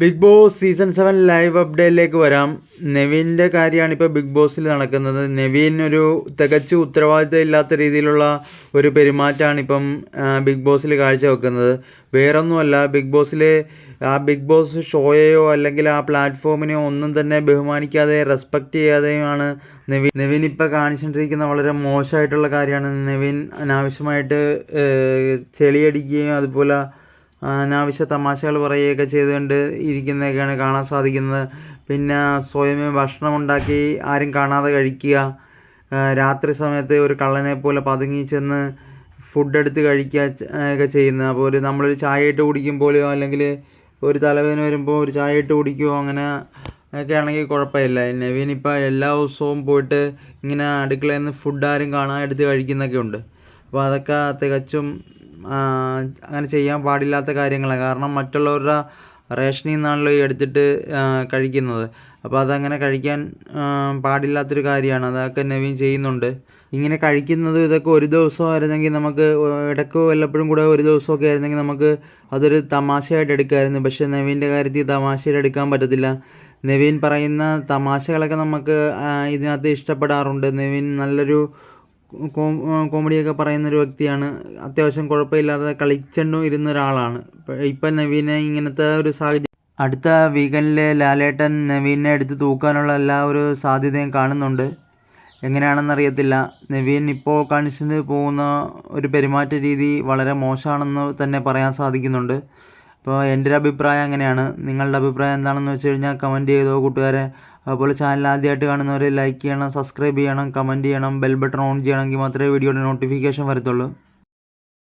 Big boss season 7 live അപ്ഡേറ്റിലേക്ക് വരാം. നെവിൻ്റെ കാര്യമാണ് ഇപ്പോൾ ബിഗ് ബോസിൽ നടക്കുന്നത്. നെവിൻ ഒരു തികച്ചും ഉത്തരവാദിത്തം ഇല്ലാത്ത രീതിയിലുള്ള ഒരു പെരുമാറ്റമാണ് ഇപ്പം ബിഗ് ബോസിൽ കാഴ്ചവെക്കുന്നത്. വേറൊന്നുമല്ല, ബിഗ് ബോസ് ഷോയെയോ അല്ലെങ്കിൽ ആ പ്ലാറ്റ്ഫോമിനെയോ ഒന്നും തന്നെ ബഹുമാനിക്കാതെ റെസ്പെക്റ്റ് ചെയ്യാതെയുമാണ് നെവിൻ ഇപ്പോൾ കാണിച്ചുകൊണ്ടിരിക്കുന്ന വളരെ മോശമായിട്ടുള്ള കാര്യമാണ്. നെവിൻ അനാവശ്യമായിട്ട് ചെളിയടിക്കുകയും അതുപോലെ അനാവശ്യ തമാശകൾ പറയുകയൊക്കെ ചെയ്തുകൊണ്ട് ഇരിക്കുന്നതൊക്കെയാണ് കാണാൻ സാധിക്കുന്നത്. പിന്നെ സ്വയമേ ഭക്ഷണം ഉണ്ടാക്കി ആരും കാണാതെ കഴിക്കുക, രാത്രി സമയത്ത് ഒരു കള്ളനെ പോലെ പതുങ്ങി ചെന്ന് ഫുഡ് എടുത്ത് കഴിക്കുക ഒക്കെ ചെയ്യുന്നത്. അപ്പോൾ നമ്മളൊരു ചായ ഇട്ട് കുടിക്കുമ്പോഴോ അല്ലെങ്കിൽ ഒരു തലവേദന വരുമ്പോൾ ഒരു ചായ ഇട്ട് കുടിക്കുകയോ അങ്ങനെ ഒക്കെ ആണെങ്കിൽ കുഴപ്പമില്ല. നെവിൻ ഇപ്പോൾ എല്ലാ ദിവസവും പോയിട്ട് ഇങ്ങനെ അടുക്കളയിൽ നിന്ന് ഫുഡ് ആരും കാണാതെ എടുത്ത് കഴിക്കുന്നൊക്കെ ഉണ്ട്. അപ്പോൾ അതൊക്കെ തികച്ചും അങ്ങനെ ചെയ്യാൻ പാടില്ലാത്ത കാര്യങ്ങളാണ്. കാരണം മറ്റുള്ളവരുടെ റേഷനിൽ നിന്നാണല്ലോ ഈ എടുത്തിട്ട് കഴിക്കുന്നത്. അപ്പോൾ അതങ്ങനെ കഴിക്കാൻ പാടില്ലാത്തൊരു കാര്യമാണ്. അതൊക്കെ നെവിൻ ചെയ്യുന്നുണ്ട്. ഇങ്ങനെ കഴിക്കുന്നത് ഇതൊക്കെ ഒരു ദിവസമായിരുന്നെങ്കിൽ നമുക്ക് ഇടയ്ക്ക് വല്ലപ്പോഴും കൂടെ ഒരു ദിവസമൊക്കെ ആയിരുന്നെങ്കിൽ നമുക്ക് അതൊരു തമാശയായിട്ട് എടുക്കാമായിരുന്നു. പക്ഷേ നെവിൻ്റെ കാര്യത്തിൽ തമാശയായിട്ട് എടുക്കാൻ പറ്റത്തില്ല. നെവിൻ പറയുന്ന തമാശകളൊക്കെ നമുക്ക് ഇതിനകത്ത് ഇഷ്ടപ്പെടാറുണ്ട്. നെവിൻ നല്ലൊരു കോമഡിയൊക്കെ പറയുന്നൊരു വ്യക്തിയാണ്. അത്യാവശ്യം കുഴപ്പമില്ലാതെ കളിച്ചുകൊണ്ടും ഇരുന്ന ഒരാളാണ്. ഇപ്പം നെവിനെ ഇങ്ങനത്തെ ഒരു സാഹചര്യം അടുത്ത വീക്കെൻഡിൽ ലാലേട്ടൻ നെവിനെ എടുത്ത് തൂക്കാനുള്ള എല്ലാ ഒരു സാധ്യതയും കാണുന്നുണ്ട്. എങ്ങനെയാണെന്നറിയത്തില്ല. നെവിൻ ഇപ്പോൾ കാണിച്ചിട്ട് പോകുന്ന ഒരു പെരുമാറ്റ രീതി വളരെ മോശമാണെന്ന് തന്നെ പറയാൻ സാധിക്കുന്നുണ്ട്. അപ്പോൾ എൻ്റെ ഒരു അഭിപ്രായം അങ്ങനെയാണ്. നിങ്ങളുടെ അഭിപ്രായം എന്താണെന്ന് വെച്ച് കഴിഞ്ഞാൽ കമൻറ്റ് ചെയ്തോ കൂട്ടുകാരെ. അതുപോലെ ചാനൽ ആദ്യമായിട്ട് കാണുന്നവർ ലൈക്ക് ചെയ്യണം, സബ്സ്ക്രൈബ് ചെയ്യണം, കമൻറ്റ് ചെയ്യണം, ബെൽ ബട്ടൺ ഓൺ ചെയ്യണമെങ്കിൽ മാത്രമേ വീഡിയോയുടെ നോട്ടിഫിക്കേഷൻ വരത്തുള്ളൂ.